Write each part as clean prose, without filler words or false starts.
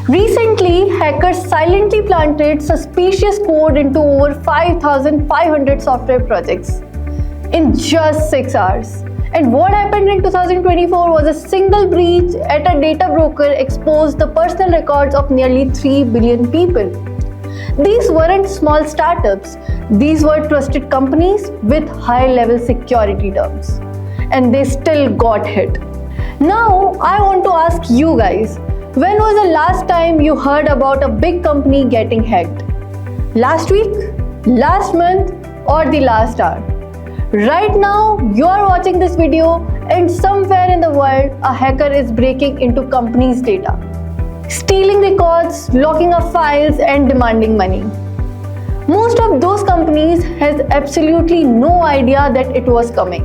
Recently, hackers silently planted suspicious code into over 5,500 software projects in just 6 hours. And what happened in 2024 was a single breach at a data broker exposed the personal records of nearly 3 billion people. These weren't small startups, these were trusted companies with high-level security terms. And they still got hit. Now, I want to ask you guys, when was the last time you heard about a big company getting hacked? Last week? Last month? Or the last hour? Right now, you are watching this video and somewhere in the world, a hacker is breaking into companies' data, stealing records, locking up files and demanding money. Most of those companies has absolutely no idea that it was coming.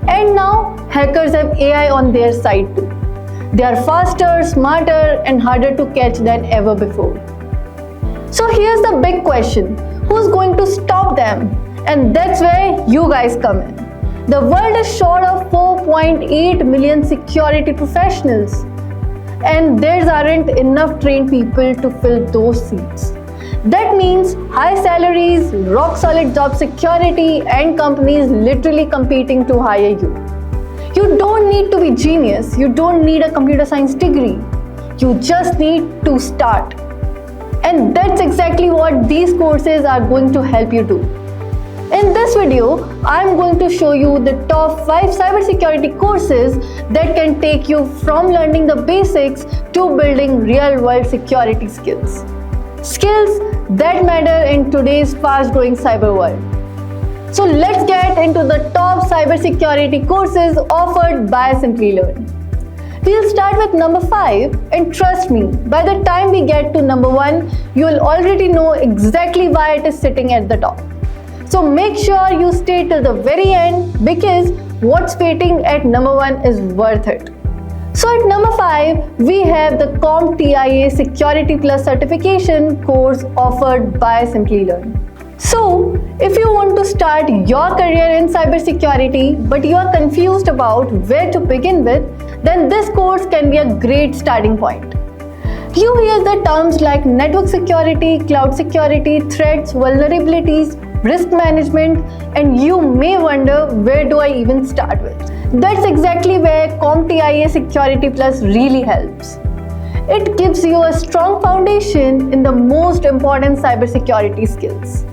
And now, hackers have AI on their side too. They are faster, smarter and harder to catch than ever before. So here's the big question, who's going to stop them? And that's where you guys come in. The world is short of 4.8 million security professionals. And there aren't enough trained people to fill those seats. That means high salaries, rock solid job security and companies literally competing to hire you. You don't need to be genius, you don't need a computer science degree. You just need to start. And that's exactly what these courses are going to help you do. In this video, I'm going to show you the top 5 cybersecurity courses that can take you from learning the basics to building real-world security skills. Skills that matter in today's fast-growing cyber world. So let's get into the top cybersecurity courses offered by Simplilearn. We'll start with number 5 and trust me, by the time we get to number 1, you'll already know exactly why it is sitting at the top. So make sure you stay till the very end because what's waiting at number 1 is worth it. So at number 5, we have the CompTIA Security Plus certification course offered by Simplilearn. So if you want to start your career in cybersecurity but you are confused about where to begin with, then this course can be a great starting point. You hear the terms like network security, cloud security, threats, vulnerabilities, risk management, and you may wonder, where do I even start with? That's exactly where CompTIA Security Plus really helps. It gives you a strong foundation in the most important cybersecurity skills.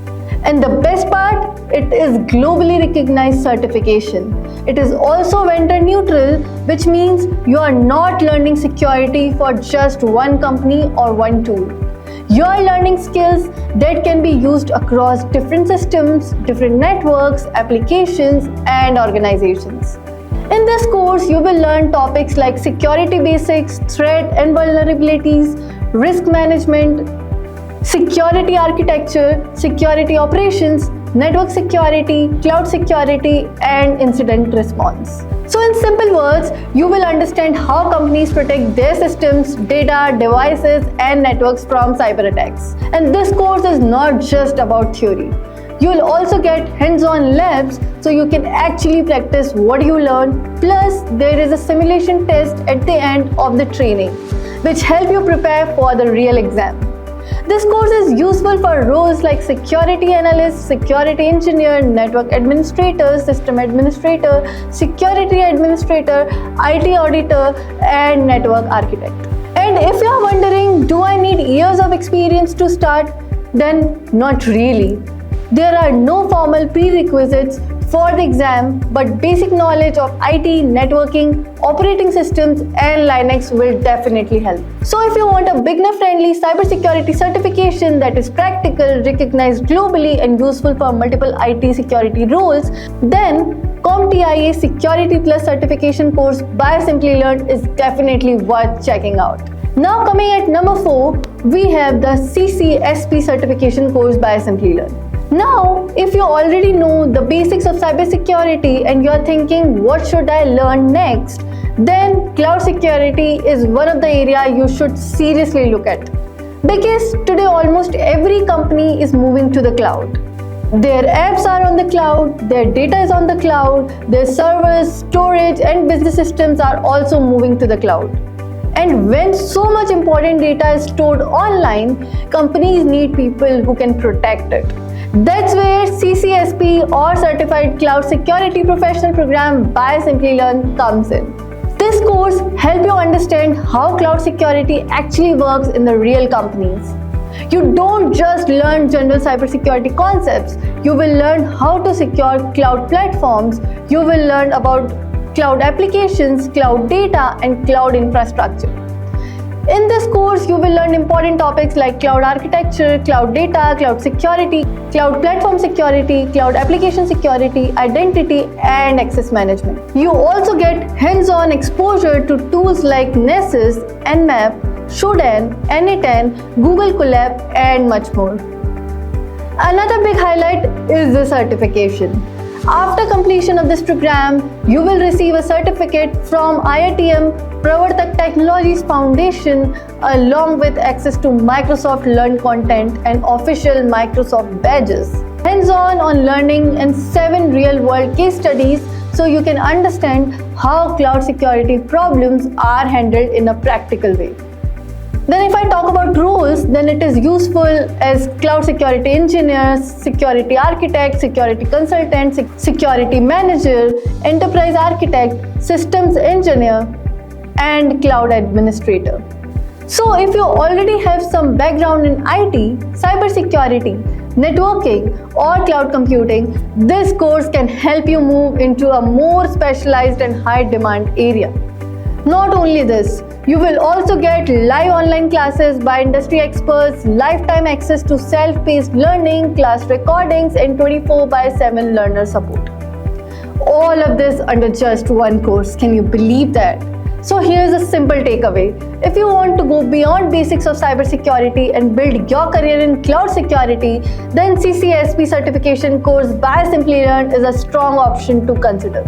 And the best part, it is globally recognized certification. It is also vendor neutral, which means you are not learning security for just one company or one tool. You are learning skills that can be used across different systems, different networks, applications, and organizations. In this course, you will learn topics like security basics, threat and vulnerabilities, risk management, security architecture, security operations, network security, cloud security, and incident response. So in simple words, you will understand how companies protect their systems, data, devices, and networks from cyber attacks. And this course is not just about theory. You will also get hands-on labs so you can actually practice what you learn. Plus, there is a simulation test at the end of the training, which help you prepare for the real exam. This course is useful for roles like security analyst, security engineer, network administrator, system administrator, security administrator, IT auditor, and network architect. And if you are wondering, do I need years of experience to start? Then not really. There are no formal prerequisites for the exam, but basic knowledge of IT, networking, operating systems, and Linux will definitely help. So if you want a beginner-friendly cybersecurity certification that is practical, recognized globally, and useful for multiple IT security roles, then CompTIA Security Plus certification course by Simplilearn is definitely worth checking out. Now coming at number 4, we have the CCSP certification course by Simplilearn. Now, if you already know the basics of cybersecurity and you are thinking, what should I learn next? Then cloud security is one of the areas you should seriously look at. Because today almost every company is moving to the cloud. Their apps are on the cloud, their data is on the cloud, their servers, storage and business systems are also moving to the cloud. And when so much important data is stored online, companies need people who can protect it. That's where CCSP or Certified Cloud Security Professional Program by Simplilearn comes in. This course helps you understand how cloud security actually works in the real companies. You don't just learn general cybersecurity concepts, you will learn how to secure cloud platforms, you will learn about cloud applications, cloud data, and cloud infrastructure. In this course, you will learn important topics like cloud architecture, cloud data, cloud security, cloud platform security, cloud application security, identity, and access management. You also get hands-on exposure to tools like Nessus, Nmap, Shodan, N8N, Google Colab, and much more. Another big highlight is the certification. After completion of this program, you will receive a certificate from IITM Pravartak Technologies Foundation along with access to Microsoft Learn content and official Microsoft badges. Hands-on on learning and 7 real-world case studies so you can understand how cloud security problems are handled in a practical way. Then if I talk about roles, then it is useful as cloud security engineer, security architect, security consultant, security manager, enterprise architect, systems engineer, and cloud administrator. So if you already have some background in IT, cybersecurity, networking, or cloud computing, this course can help you move into a more specialized and high demand area. Not only this, you will also get live online classes by industry experts, lifetime access to self-paced learning, class recordings, and 24/7 learner support. All of this under just one course. Can you believe that? So here's a simple takeaway. If you want to go beyond basics of cybersecurity and build your career in cloud security, then CCSP certification course by Simplilearn is a strong option to consider.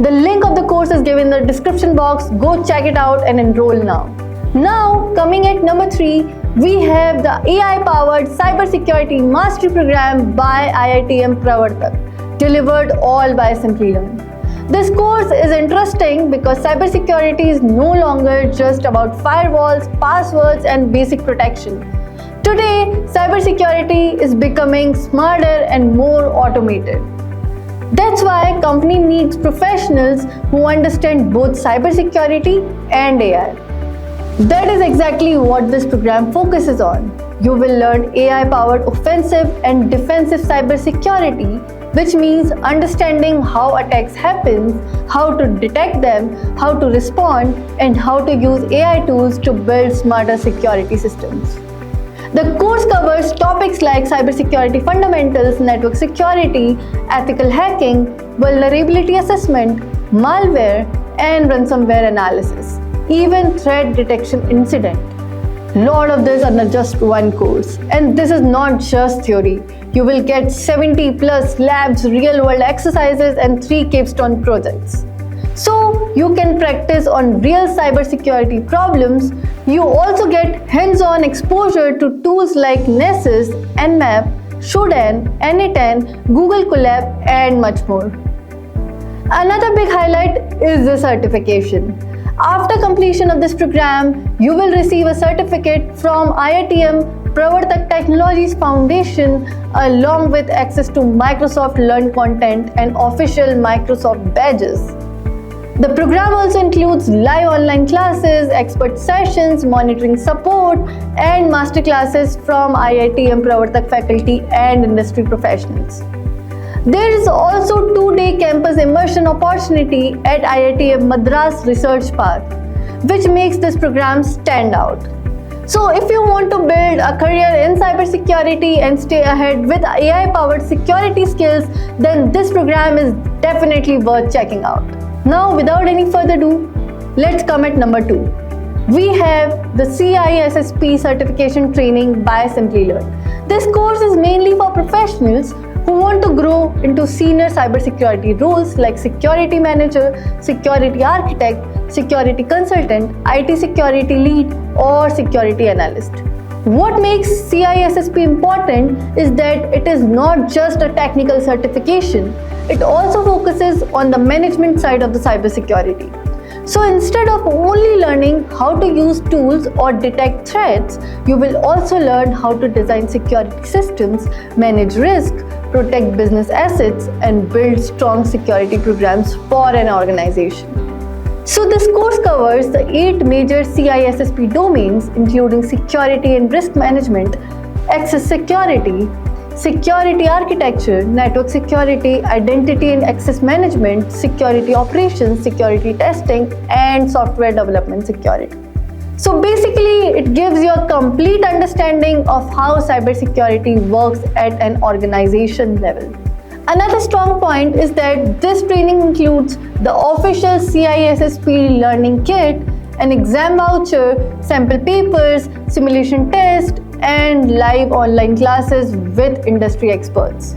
The link of the course is given in the description box. Go check it out and enroll now. Now, coming at number 3, we have the AI-powered Cybersecurity Mastery Program by IITM Pravartak, delivered all by Simplilearn. This course is interesting because cybersecurity is no longer just about firewalls, passwords, and basic protection. Today, cybersecurity is becoming smarter and more automated. That's why company needs professionals who understand both cybersecurity and AI. That is exactly what this program focuses on. You will learn AI-powered offensive and defensive cybersecurity, which means understanding how attacks happen, how to detect them, how to respond, and how to use AI tools to build smarter security systems. The course covers topics like cybersecurity fundamentals, network security, ethical hacking, vulnerability assessment, malware, and ransomware analysis, even threat detection incident. Lot of this under just one course. And this is not just theory. You will get 70 plus labs, real world exercises, and 3 capstone projects. So you can practice on real cybersecurity problems. You also get hands-on exposure to tools like Nessus, Nmap, Shodan, N8N, Google Colab, and much more. Another big highlight is the certification. After completion of this program, you will receive a certificate from IITM Pravartak Technologies Foundation along with access to Microsoft Learn content and official Microsoft badges. The program also includes live online classes, expert sessions, monitoring support, and masterclasses from IITM Pravartak faculty and industry professionals. There is also 2-day campus immersion opportunity at IITM Madras Research Park, which makes this program stand out. So if you want to build a career in cybersecurity and stay ahead with AI-powered security skills, then this program is definitely worth checking out. Now, without any further ado, let's come at number 2. We have the CISSP certification training by Simplilearn. This course is mainly for professionals who want to grow into senior cybersecurity roles like security manager, security architect, security consultant, IT security lead, or security analyst. What makes CISSP important is that it is not just a technical certification, it also focuses on the management side of the cybersecurity. So instead of only learning how to use tools or detect threats, you will also learn how to design security systems, manage risk, protect business assets, and build strong security programs for an organization. So this course covers the 8 major CISSP domains, including security and risk management, access security, security architecture, network security, identity and access management, security operations, security testing, and software development security. So basically, it gives you a complete understanding of how cybersecurity works at an organization level. Another strong point is that this training includes the official CISSP learning kit, an exam voucher, sample papers, simulation test, and live online classes with industry experts.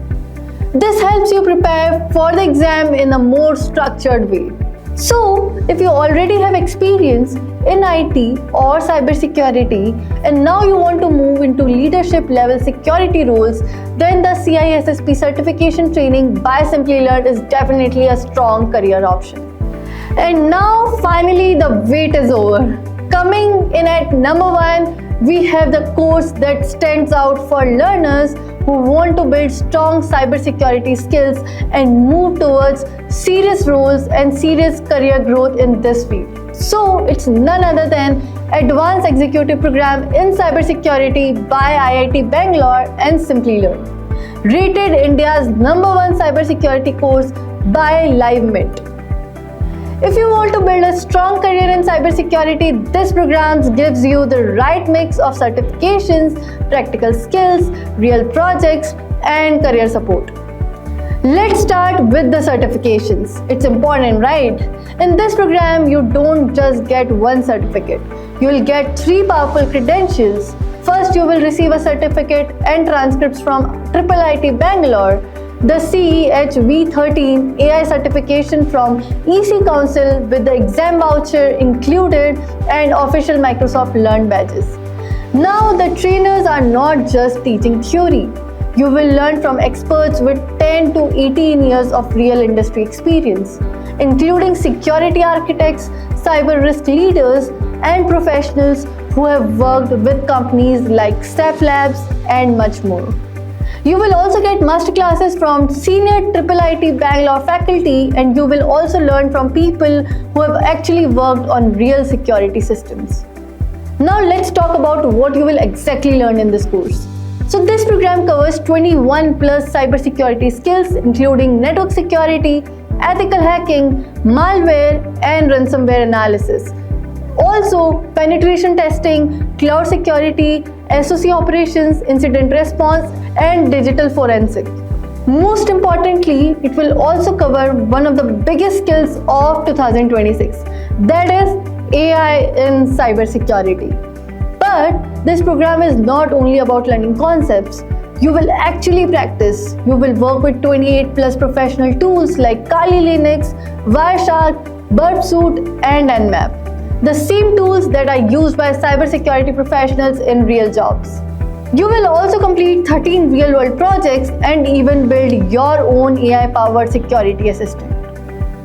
This helps you prepare for the exam in a more structured way. So, if you already have experience in IT or cybersecurity and now you want to move into leadership level security roles, then the CISSP certification training by Simplilearn is definitely a strong career option. And now finally the wait is over. Coming in at number 1, we have the course that stands out for learners who want to build strong cybersecurity skills and move towards serious roles and serious career growth in this field. So it's none other than Advanced Executive Program in Cybersecurity by IIT Bangalore and Simplilearn, rated India's number 1 cybersecurity course by LiveMint. If you want to build a strong career in cybersecurity, this program gives you the right mix of certifications, practical skills, real projects, and career support. Let's start with the certifications. It's important, right? In this program, you don't just get one certificate. You will get 3 powerful credentials. First, you will receive a certificate and transcripts from IIT Bangalore, the CEH V13 AI certification from EC Council with the exam voucher included and official Microsoft Learn badges. Now the trainers are not just teaching theory. You will learn from experts with 10 to 18 years of real industry experience, including security architects, cyber risk leaders, and professionals who have worked with companies like SAP Labs and much more. You will also get masterclasses from senior IIT Bangalore faculty, and you will also learn from people who have actually worked on real security systems. Now let's talk about what you will exactly learn in this course. So this program covers 21 plus cybersecurity skills, including network security, ethical hacking, malware, and ransomware analysis. Also, penetration testing, cloud security, SOC operations, incident response, and digital forensic. Most importantly, it will also cover one of the biggest skills of 2026, that is AI in cybersecurity. But this program is not only about learning concepts. You will actually practice. You will work with 28 plus professional tools like Kali Linux, Wireshark, Burpsuit, and Nmap. The same tools that are used by cybersecurity professionals in real jobs. You will also complete 13 real-world projects and even build your own AI-powered security assistant.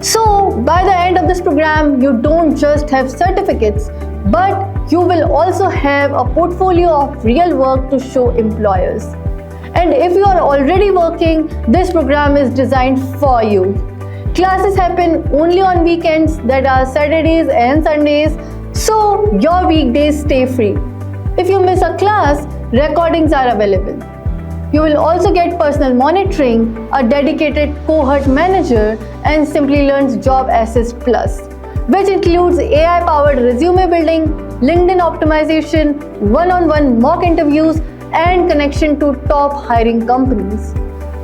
So, by the end of this program, you don't just have certificates, but you will also have a portfolio of real work to show employers. And if you are already working, this program is designed for you. Classes happen only on weekends, that are Saturdays and Sundays, so your weekdays stay free. If you miss a class, recordings are available. You will also get personal monitoring, a dedicated cohort manager, and Simplilearn's Job Assist Plus, which includes AI-powered resume building, LinkedIn optimization, one-on-one mock interviews, and connection to top hiring companies.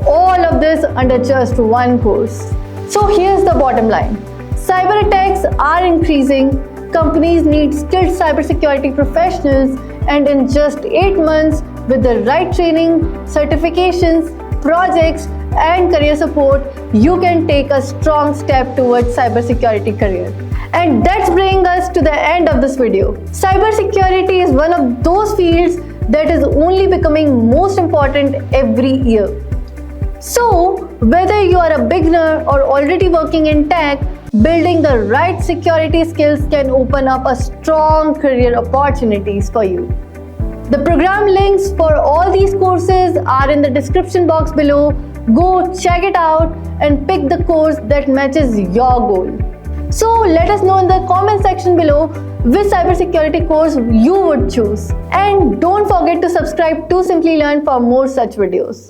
All of this under just one course. So here's the bottom line. Cyber attacks are increasing, companies need skilled cybersecurity professionals, and in just 8 months, with the right training, certifications, projects, and career support, you can take a strong step towards cybersecurity career. And that's bringing us to the end of this video. Cybersecurity is one of those fields that is only becoming most important every year. So, whether you are a beginner or already working in tech, Building the right security skills can open up a strong career opportunities for you. The program links for all these courses are in the description box below. Go check it out and pick the course that matches your goal. So let us know in the comment section below which cybersecurity course you would choose. And don't forget to subscribe to Simply Learn for more such videos.